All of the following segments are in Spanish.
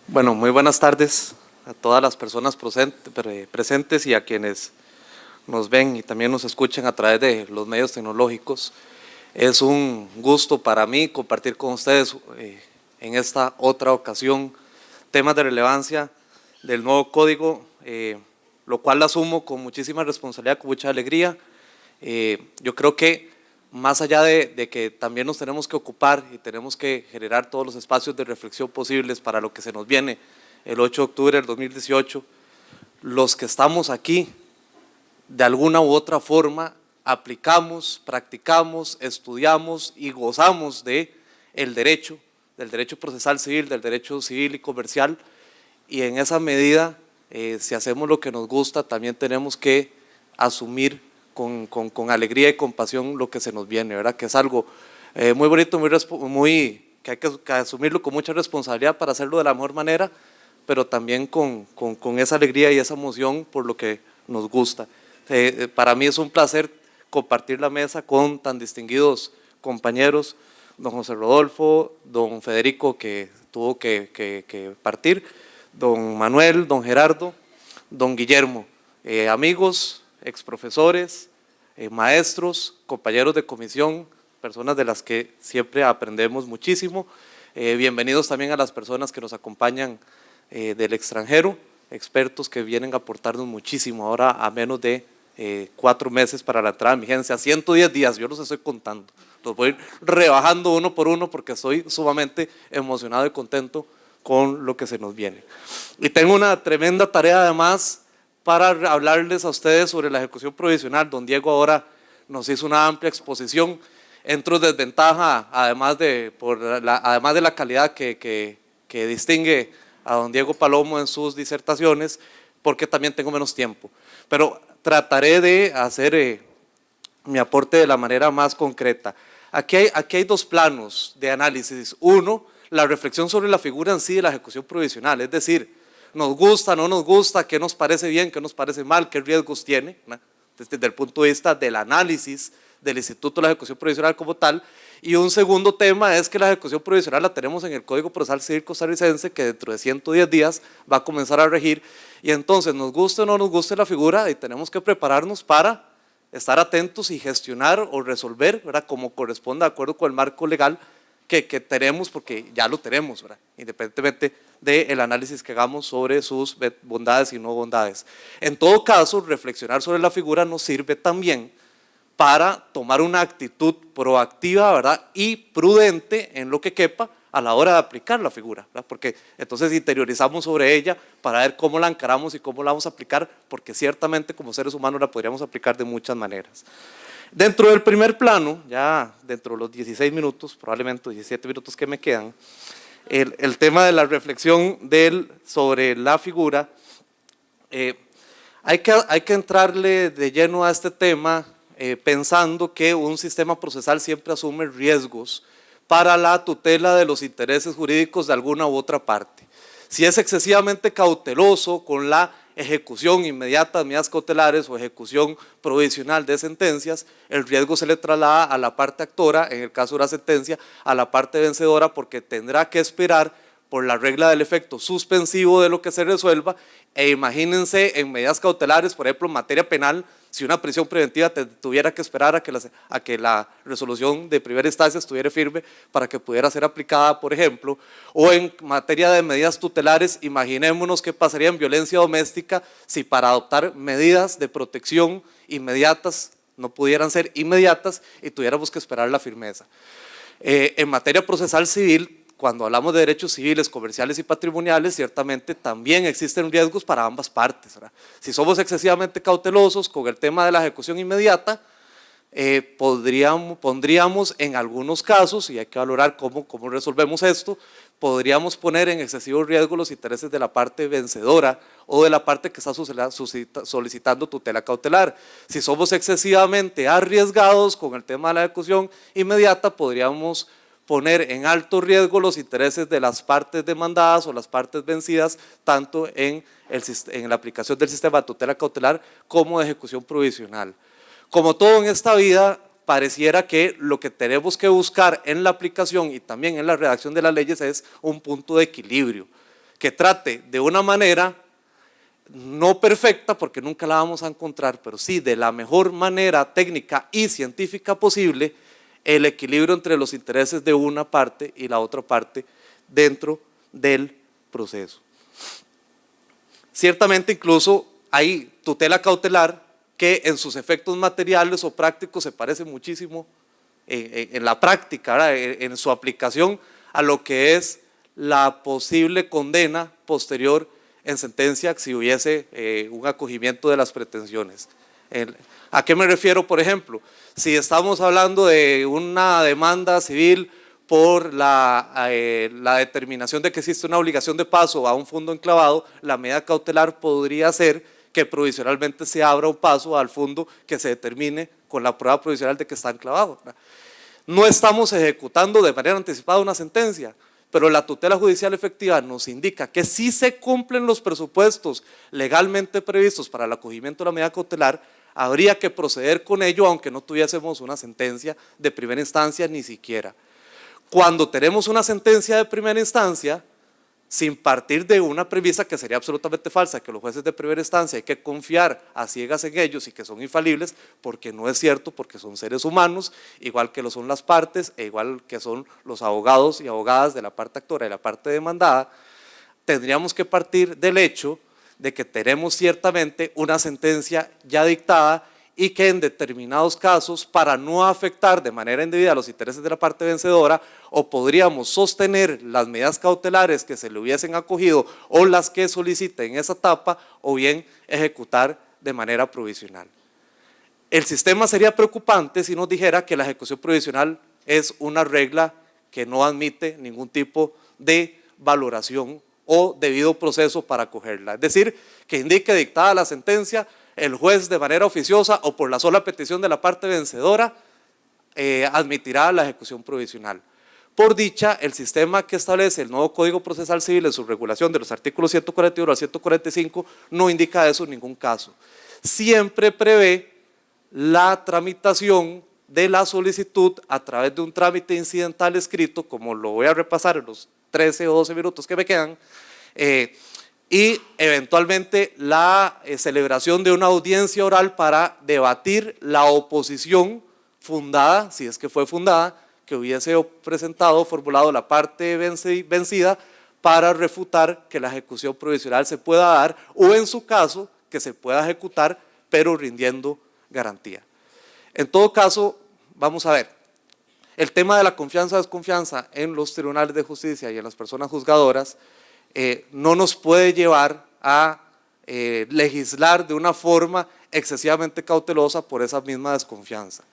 Bueno, muy buenas tardes a todas las personas presentes y a quienes nos ven y también nos escuchan a través de los medios tecnológicos. Es un gusto para mí compartir con ustedes en esta otra ocasión temas de relevancia del nuevo código, lo cual asumo con muchísima responsabilidad, con mucha alegría. Yo creo que más allá de que también nos tenemos que ocupar y tenemos que generar todos los espacios de reflexión posibles para lo que se nos viene el 8 de octubre del 2018, los que estamos aquí, de alguna u otra forma, aplicamos, practicamos, estudiamos y gozamos del derecho procesal civil, del derecho civil y comercial, y en esa medida, si hacemos lo que nos gusta, también tenemos que asumir con alegría y compasión lo que se nos viene, ¿verdad? Que es algo muy bonito, que hay que asumirlo con mucha responsabilidad para hacerlo de la mejor manera, pero también con esa alegría y esa emoción por lo que nos gusta. Para mí es un placer compartir la mesa con tan distinguidos compañeros, don José Rodolfo, don Federico, que tuvo que partir, don Manuel, don Gerardo, don Guillermo, amigos, exprofesores, maestros, compañeros de comisión, personas de las que siempre aprendemos muchísimo. Bienvenidos también a las personas que nos acompañan del extranjero, expertos que vienen a aportarnos muchísimo ahora a menos de 4 meses para la entrada en vigencia, 110 días, yo los estoy contando, los voy a ir rebajando uno por uno porque estoy sumamente emocionado y contento con lo que se nos viene. Y tengo una tremenda tarea además para hablarles a ustedes sobre la ejecución provisional. Don Diego ahora nos hizo una amplia exposición, entro en desventaja además de la calidad que distingue a don Diego Palomo en sus disertaciones, porque también tengo menos tiempo, pero trataré de hacer mi aporte de la manera más concreta. Aquí hay dos planos de análisis. Uno, la reflexión sobre la figura en sí de la ejecución provisional, es decir, nos gusta, no nos gusta, qué nos parece bien, qué nos parece mal, qué riesgos tiene, ¿no? Desde el punto de vista del análisis del Instituto de la Ejecución Provisional como tal. Y un segundo tema es que la ejecución provisional la tenemos en el Código Procesal Civil costarricense, que dentro de 110 días va a comenzar a regir, y entonces nos guste o no nos guste la figura y tenemos que prepararnos para estar atentos y gestionar o resolver, ¿verdad?, como corresponda de acuerdo con el marco legal que tenemos, porque ya lo tenemos, ¿verdad?, independientemente del análisis que hagamos sobre sus bondades y no bondades. En todo caso, reflexionar sobre la figura nos sirve también para tomar una actitud proactiva, ¿verdad?, y prudente en lo que quepa a la hora de aplicar la figura, ¿verdad?, porque entonces interiorizamos sobre ella para ver cómo la encaramos y cómo la vamos a aplicar, porque ciertamente como seres humanos la podríamos aplicar de muchas maneras. Dentro del primer plano, ya dentro de los 16 minutos, probablemente 17 minutos que me quedan, el tema de la reflexión sobre la figura, hay que entrarle de lleno a este tema pensando que un sistema procesal siempre asume riesgos para la tutela de los intereses jurídicos de alguna u otra parte. Si es excesivamente cauteloso con la ejecución inmediata de medidas cautelares o ejecución provisional de sentencias, el riesgo se le traslada a la parte actora, en el caso de una sentencia, a la parte vencedora, porque tendrá que esperar por la regla del efecto suspensivo de lo que se resuelva. E imagínense en medidas cautelares, por ejemplo en materia penal, si una prisión preventiva tuviera que esperar a que la resolución de primera instancia estuviera firme para que pudiera ser aplicada, por ejemplo, o en materia de medidas tutelares, imaginémonos qué pasaría en violencia doméstica si para adoptar medidas de protección inmediatas no pudieran ser inmediatas y tuviéramos que esperar la firmeza. En materia procesal civil, cuando hablamos de derechos civiles, comerciales y patrimoniales, ciertamente también existen riesgos para ambas partes, ¿verdad? Si somos excesivamente cautelosos con el tema de la ejecución inmediata, pondríamos en algunos casos, y hay que valorar cómo resolvemos esto, podríamos poner en excesivo riesgo los intereses de la parte vencedora o de la parte que está solicitando tutela cautelar. Si somos excesivamente arriesgados con el tema de la ejecución inmediata, podríamos poner en alto riesgo los intereses de las partes demandadas o las partes vencidas, tanto en la aplicación del sistema de tutela cautelar como de ejecución provisional. Como todo en esta vida, pareciera que lo que tenemos que buscar en la aplicación y también en la redacción de las leyes es un punto de equilibrio. que trate de una manera no perfecta, porque nunca la vamos a encontrar, pero sí de la mejor manera técnica y científica posible, el equilibrio entre los intereses de una parte y la otra parte dentro del proceso. Ciertamente incluso hay tutela cautelar que en sus efectos materiales o prácticos se parece muchísimo en la práctica, ¿verdad?, en su aplicación a lo que es la posible condena posterior en sentencia si hubiese un acogimiento de las pretensiones. ¿A qué me refiero, por ejemplo? Si estamos hablando de una demanda civil por la determinación de que existe una obligación de paso a un fondo enclavado, la medida cautelar podría ser que provisionalmente se abra un paso al fondo que se determine con la prueba provisional de que está enclavado. No estamos ejecutando de manera anticipada una sentencia, pero la tutela judicial efectiva nos indica que si se cumplen los presupuestos legalmente previstos para el acogimiento de la medida cautelar, habría que proceder con ello aunque no tuviésemos una sentencia de primera instancia ni siquiera. Cuando tenemos una sentencia de primera instancia, sin partir de una premisa que sería absolutamente falsa, que los jueces de primera instancia hay que confiar a ciegas en ellos y que son infalibles, porque no es cierto, porque son seres humanos, igual que lo son las partes e igual que son los abogados y abogadas de la parte actora y la parte demandada, tendríamos que partir del hecho de que tenemos ciertamente una sentencia ya dictada y que en determinados casos, para no afectar de manera indebida los intereses de la parte vencedora, o podríamos sostener las medidas cautelares que se le hubiesen acogido o las que solicite en esa etapa, o bien ejecutar de manera provisional. El sistema sería preocupante si nos dijera que la ejecución provisional es una regla que no admite ningún tipo de valoración o debido proceso para acogerla. Es decir, que indique dictada la sentencia, el juez de manera oficiosa o por la sola petición de la parte vencedora admitirá la ejecución provisional. Por dicha, el sistema que establece el nuevo Código Procesal Civil en su regulación de los artículos 141 al 145 no indica eso en ningún caso. Siempre prevé la tramitación de la solicitud a través de un trámite incidental escrito, como lo voy a repasar en los 13 o 12 minutos que me quedan, y eventualmente la celebración de una audiencia oral para debatir la oposición fundada, si es que fue fundada, que hubiese presentado o formulado la parte vencida para refutar que la ejecución provisional se pueda dar, o en su caso que se pueda ejecutar pero rindiendo garantía. En todo caso, vamos a ver, el tema de la confianza o desconfianza en los tribunales de justicia y en las personas juzgadoras no nos puede llevar a legislar de una forma excesivamente cautelosa por esa misma desconfianza.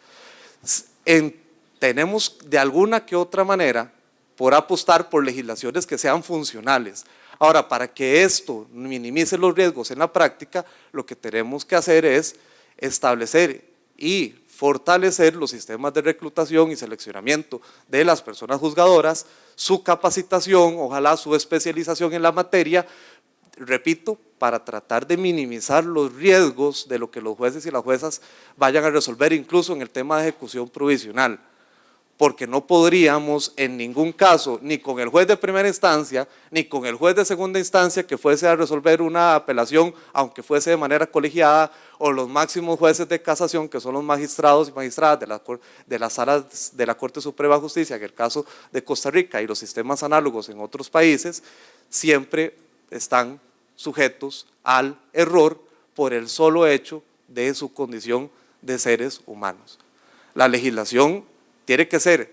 Tenemos de alguna que otra manera por apostar por legislaciones que sean funcionales. Ahora, para que esto minimice los riesgos en la práctica, lo que tenemos que hacer es establecer y fortalecer los sistemas de reclutación y seleccionamiento de las personas juzgadoras, su capacitación, ojalá su especialización en la materia, repito, para tratar de minimizar los riesgos de lo que los jueces y las juezas vayan a resolver, incluso en el tema de ejecución provisional, porque no podríamos en ningún caso, ni con el juez de primera instancia, ni con el juez de segunda instancia que fuese a resolver una apelación, aunque fuese de manera colegiada, o los máximos jueces de casación, que son los magistrados y magistradas de las salas de la Corte Suprema de Justicia, en el caso de Costa Rica y los sistemas análogos en otros países, siempre están sujetos al error por el solo hecho de su condición de seres humanos. La legislación tiene que ser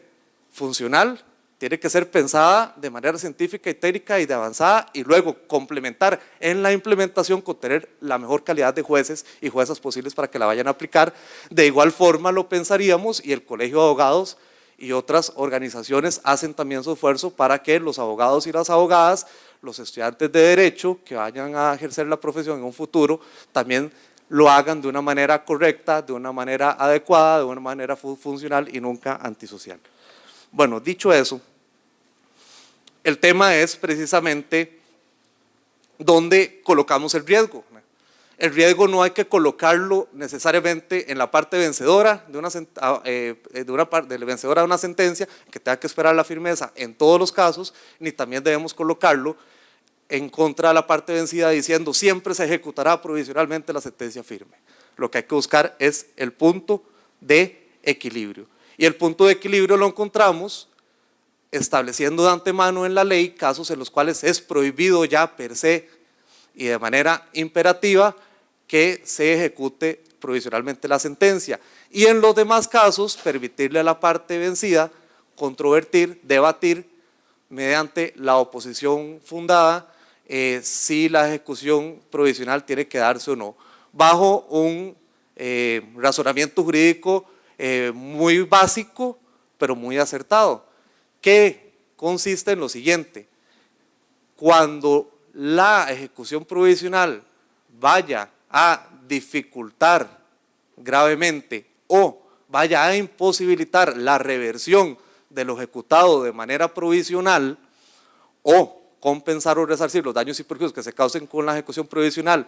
funcional, tiene que ser pensada de manera científica y técnica y de avanzada, y luego complementar en la implementación con tener la mejor calidad de jueces y juezas posibles para que la vayan a aplicar. De igual forma lo pensaríamos, y el Colegio de Abogados y otras organizaciones hacen también su esfuerzo para que los abogados y las abogadas, los estudiantes de Derecho que vayan a ejercer la profesión en un futuro, también lo hagan de una manera correcta, de una manera adecuada, de una manera funcional y nunca antisocial. Bueno, dicho eso, el tema es precisamente dónde colocamos el riesgo. El riesgo no hay que colocarlo necesariamente en la parte vencedora de una sentencia que tenga que esperar la firmeza en todos los casos, ni también debemos colocarlo en contra de la parte vencida diciendo siempre se ejecutará provisionalmente la sentencia firme. Lo que hay que buscar es el punto de equilibrio. Y el punto de equilibrio lo encontramos estableciendo de antemano en la ley casos en los cuales es prohibido ya per se y de manera imperativa que se ejecute provisionalmente la sentencia. Y en los demás casos, permitirle a la parte vencida controvertir, debatir mediante la oposición fundada si la ejecución provisional tiene que darse o no, bajo un razonamiento jurídico muy básico, pero muy acertado, que consiste en lo siguiente: cuando la ejecución provisional vaya a dificultar gravemente o vaya a imposibilitar la reversión de lo ejecutado de manera provisional o compensar o resarcir los daños y perjuicios que se causen con la ejecución provisional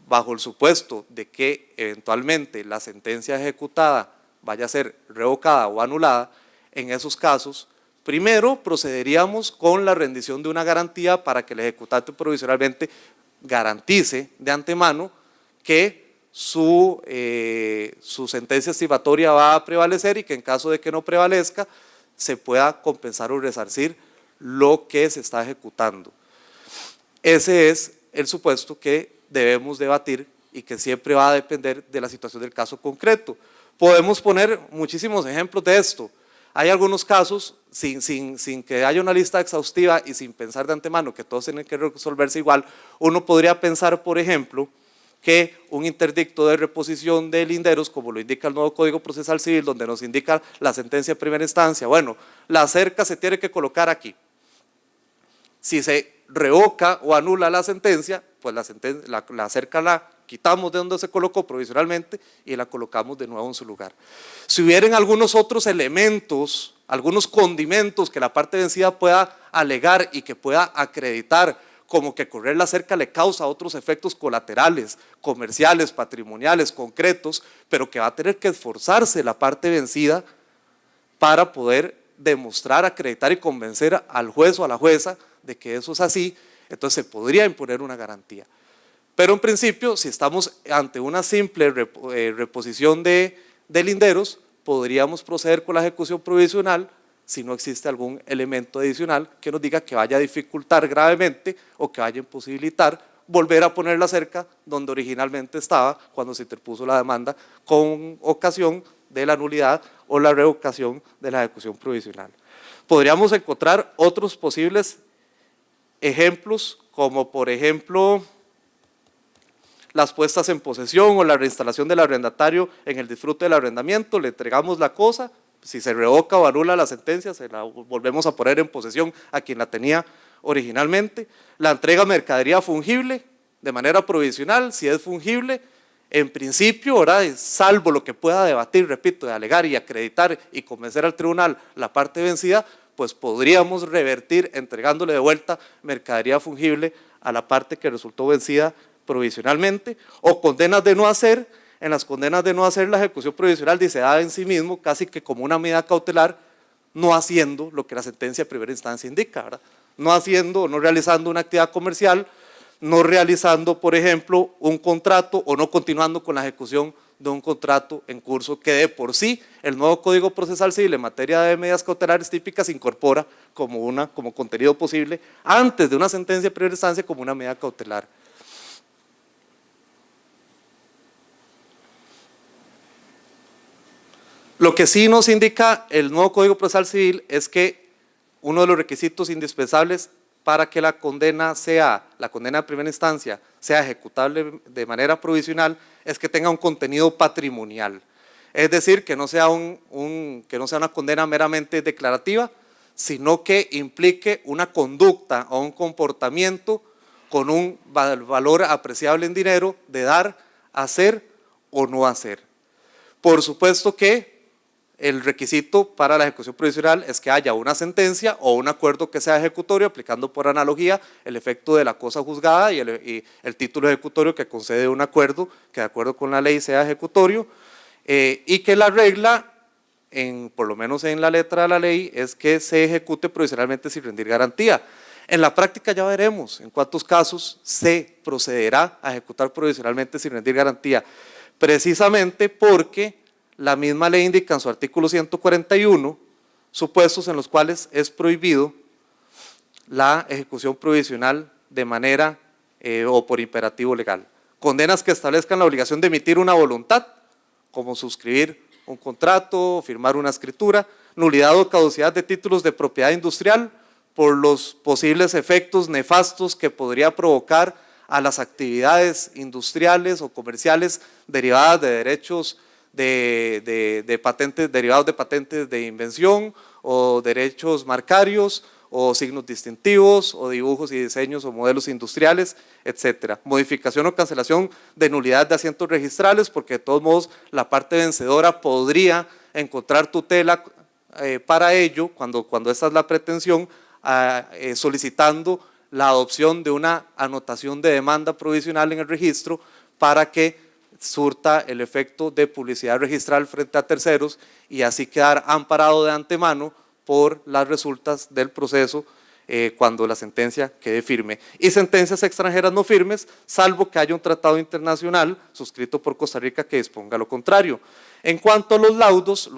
bajo el supuesto de que eventualmente la sentencia ejecutada vaya a ser revocada o anulada, en esos casos, primero procederíamos con la rendición de una garantía para que el ejecutante provisionalmente garantice de antemano que su sentencia estimatoria va a prevalecer y que en caso de que no prevalezca se pueda compensar o resarcir lo que se está ejecutando. Ese es el supuesto que debemos debatir y que siempre va a depender de la situación del caso concreto. Podemos poner muchísimos ejemplos de esto. Hay algunos casos, sin que haya una lista exhaustiva y sin pensar de antemano que todos tienen que resolverse igual, uno podría pensar, por ejemplo, que un interdicto de reposición de linderos, como lo indica el nuevo Código Procesal Civil, donde nos indica la sentencia de primera instancia, bueno, la cerca se tiene que colocar aquí. Si se revoca o anula la sentencia, pues la cerca la quitamos de donde se colocó provisionalmente y la colocamos de nuevo en su lugar. Si hubieran algunos otros elementos, algunos condimentos que la parte vencida pueda alegar y que pueda acreditar, como que correr la cerca le causa otros efectos colaterales, comerciales, patrimoniales, concretos, pero que va a tener que esforzarse la parte vencida para poder demostrar, acreditar y convencer al juez o a la jueza de que eso es así, entonces se podría imponer una garantía. Pero en principio, si estamos ante una simple reposición de linderos, podríamos proceder con la ejecución provisional si no existe algún elemento adicional que nos diga que vaya a dificultar gravemente o que vaya a imposibilitar volver a poner la cerca donde originalmente estaba cuando se interpuso la demanda con ocasión de la nulidad o la revocación de la ejecución provisional. Podríamos encontrar otros posibles ejemplos, como por ejemplo las puestas en posesión o la reinstalación del arrendatario en el disfrute del arrendamiento. Le entregamos la cosa, si se revoca o anula la sentencia, se la volvemos a poner en posesión a quien la tenía originalmente. La entrega de mercadería fungible de manera provisional, si es fungible, en principio, ¿verdad?, salvo lo que pueda debatir, repito, de alegar y acreditar y convencer al tribunal la parte vencida, pues podríamos revertir entregándole de vuelta mercadería fungible a la parte que resultó vencida provisionalmente. O condenas de no hacer. En las condenas de no hacer, la ejecución provisional dice en sí mismo casi que como una medida cautelar, no haciendo lo que la sentencia de primera instancia indica, ¿verdad? No haciendo o no realizando una actividad comercial, no realizando, por ejemplo, un contrato o no continuando con la ejecución de un contrato en curso que de por sí el nuevo Código Procesal Civil en materia de medidas cautelares típicas incorpora como contenido posible antes de una sentencia de primera instancia como una medida cautelar. Lo que sí nos indica el nuevo Código Procesal Civil es que uno de los requisitos indispensables para que la condena de primera instancia sea ejecutable de manera provisional es que tenga un contenido patrimonial. Es decir, que no sea una condena meramente declarativa, sino que implique una conducta o un comportamiento con un valor apreciable en dinero de dar, hacer o no hacer. Por supuesto que el requisito para la ejecución provisional es que haya una sentencia o un acuerdo que sea ejecutorio, aplicando por analogía el efecto de la cosa juzgada y el título ejecutorio que concede un acuerdo que de acuerdo con la ley sea ejecutorio, y que la regla, por lo menos en la letra de la ley, es que se ejecute provisionalmente sin rendir garantía. En la práctica ya veremos en cuántos casos se procederá a ejecutar provisionalmente sin rendir garantía, precisamente porque la misma ley indica en su artículo 141 supuestos en los cuales es prohibido la ejecución provisional de manera o por imperativo legal. Condenas que establezcan la obligación de emitir una voluntad, como suscribir un contrato, firmar una escritura, nulidad o caducidad de títulos de propiedad industrial por los posibles efectos nefastos que podría provocar a las actividades industriales o comerciales derivadas de derechos de patentes, derivados de patentes de invención o derechos marcarios o signos distintivos o dibujos y diseños o modelos industriales, etcétera. Modificación o cancelación de nulidad de asientos registrales, porque de todos modos la parte vencedora podría encontrar tutela para ello, cuando esta es la pretensión, solicitando la adopción de una anotación de demanda provisional en el registro para que surta el efecto de publicidad registral frente a terceros y así quedar amparado de antemano por las resultas del proceso cuando la sentencia quede firme. Y sentencias extranjeras no firmes, salvo que haya un tratado internacional suscrito por Costa Rica que disponga lo contrario. En cuanto a los laudos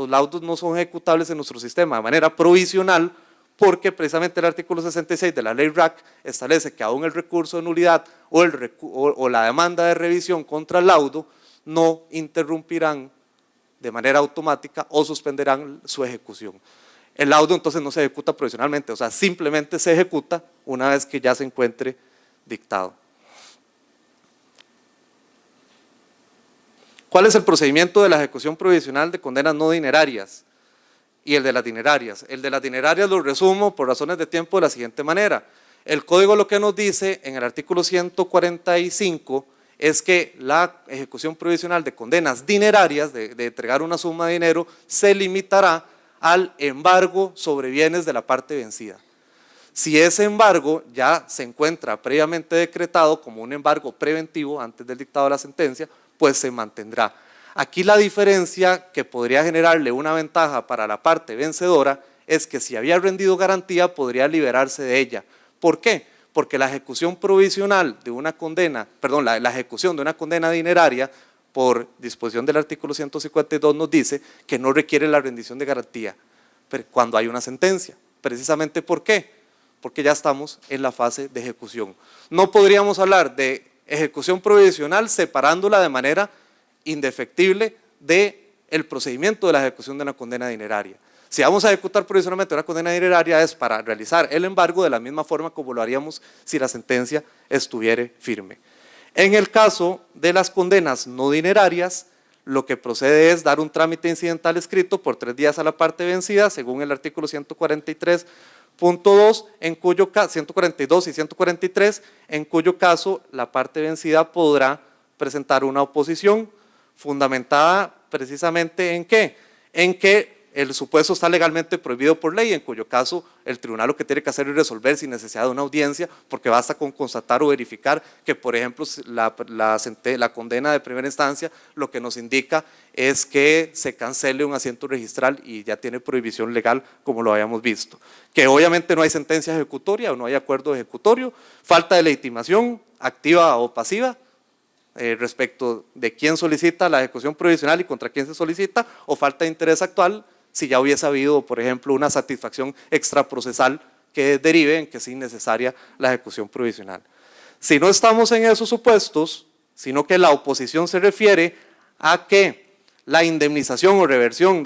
no son ejecutables en nuestro sistema de manera provisional, porque precisamente el artículo 66 de la ley RAC establece que aún el recurso de nulidad o la demanda de revisión contra el laudo no interrumpirán de manera automática o suspenderán su ejecución. El laudo entonces no se ejecuta provisionalmente, o sea, simplemente se ejecuta una vez que ya se encuentre dictado. ¿Cuál es el procedimiento de la ejecución provisional de condenas no dinerarias? Y el de las dinerarias. El de las dinerarias lo resumo por razones de tiempo de la siguiente manera. El código lo que nos dice en el artículo 145 es que la ejecución provisional de condenas dinerarias, de entregar una suma de dinero, se limitará al embargo sobre bienes de la parte vencida. Si ese embargo ya se encuentra previamente decretado como un embargo preventivo antes del dictado de la sentencia, pues se mantendrá. Aquí la diferencia que podría generarle una ventaja para la parte vencedora es que si había rendido garantía podría liberarse de ella. ¿Por qué? Porque la ejecución provisional de una condena, la ejecución de una condena dineraria por disposición del artículo 152 nos dice que no requiere la rendición de garantía cuando hay una sentencia. ¿Precisamente por qué? Porque ya estamos en la fase de ejecución. No podríamos hablar de ejecución provisional separándola de manera indefectible del procedimiento de la ejecución de una condena dineraria. Si vamos a ejecutar provisionalmente una condena dineraria es para realizar el embargo de la misma forma como lo haríamos si la sentencia estuviera firme. En el caso de las condenas no dinerarias, lo que procede es dar un trámite incidental escrito por 3 días a la parte vencida, según el artículo 143.2, 142 y 143, en cuyo caso la parte vencida podrá presentar una oposición fundamentada precisamente ¿en qué? En que el supuesto está legalmente prohibido por ley, en cuyo caso el tribunal lo que tiene que hacer es resolver sin necesidad de una audiencia, porque basta con constatar o verificar que, por ejemplo, la condena de primera instancia lo que nos indica es que se cancele un asiento registral y ya tiene prohibición legal, como lo habíamos visto. Que obviamente no hay sentencia ejecutoria o no hay acuerdo ejecutorio, falta de legitimación activa o pasiva, respecto de quién solicita la ejecución provisional y contra quién se solicita, o falta de interés actual si ya hubiese habido, por ejemplo, una satisfacción extraprocesal que derive en que es innecesaria la ejecución provisional. Si no estamos en esos supuestos, sino que la oposición se refiere a que la indemnización o reversión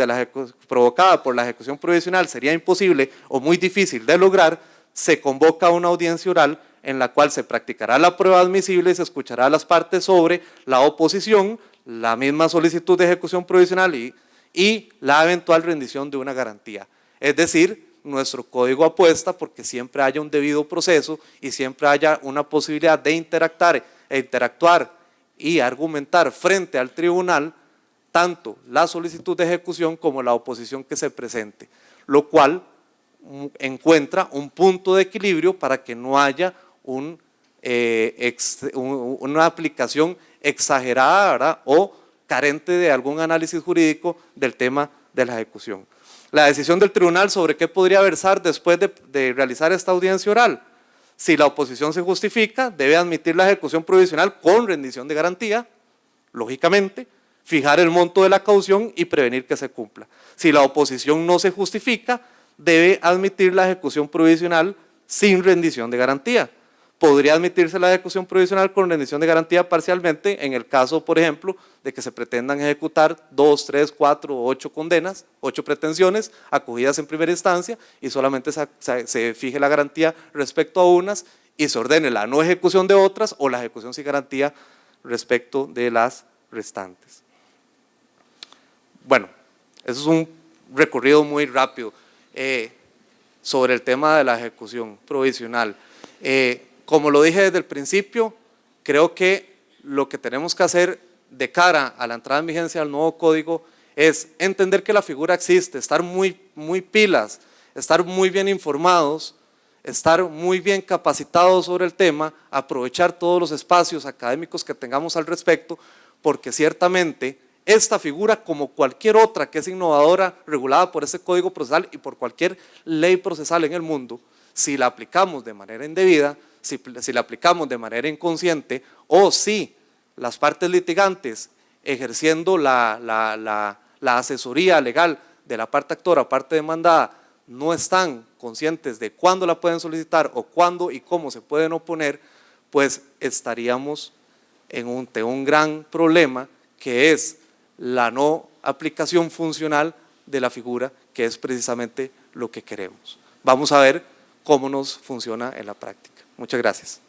provocada por la ejecución provisional sería imposible o muy difícil de lograr, se convoca una audiencia oral en la cual se practicará la prueba admisible y se escuchará a las partes sobre la oposición, la misma solicitud de ejecución provisional y la eventual rendición de una garantía. Es decir, nuestro código apuesta porque siempre haya un debido proceso y siempre haya una posibilidad de interactuar y argumentar frente al tribunal tanto la solicitud de ejecución como la oposición que se presente, lo cual encuentra un punto de equilibrio para que no haya una aplicación exagerada, ¿verdad?, o carente de algún análisis jurídico del tema de la ejecución. La decisión del tribunal sobre qué podría versar después de realizar esta audiencia oral. Si la oposición se justifica, debe admitir la ejecución provisional con rendición de garantía, lógicamente, fijar el monto de la caución y prevenir que se cumpla. Si la oposición no se justifica, debe admitir la ejecución provisional sin rendición de garantía. Podría admitirse la ejecución provisional con rendición de garantía parcialmente en el caso, por ejemplo, de que se pretendan ejecutar 2, 3, 4 o 8 condenas, 8 pretensiones acogidas en primera instancia y solamente se fije la garantía respecto a unas y se ordene la no ejecución de otras o la ejecución sin garantía respecto de las restantes. Bueno, eso es un recorrido muy rápido sobre el tema de la ejecución provisional. Como lo dije desde el principio, creo que lo que tenemos que hacer de cara a la entrada en vigencia del nuevo código es entender que la figura existe, estar muy pilas, estar muy bien informados, estar muy bien capacitados sobre el tema, aprovechar todos los espacios académicos que tengamos al respecto, porque ciertamente esta figura, como cualquier otra que es innovadora, regulada por ese código procesal y por cualquier ley procesal en el mundo, si la aplicamos de manera indebida, si la aplicamos de manera inconsciente o si las partes litigantes ejerciendo la asesoría legal de la parte actora, parte demandada, no están conscientes de cuándo la pueden solicitar o cuándo y cómo se pueden oponer, pues estaríamos ante un gran problema que es la no aplicación funcional de la figura, que es precisamente lo que queremos. Vamos a ver cómo nos funciona en la práctica. Muchas gracias.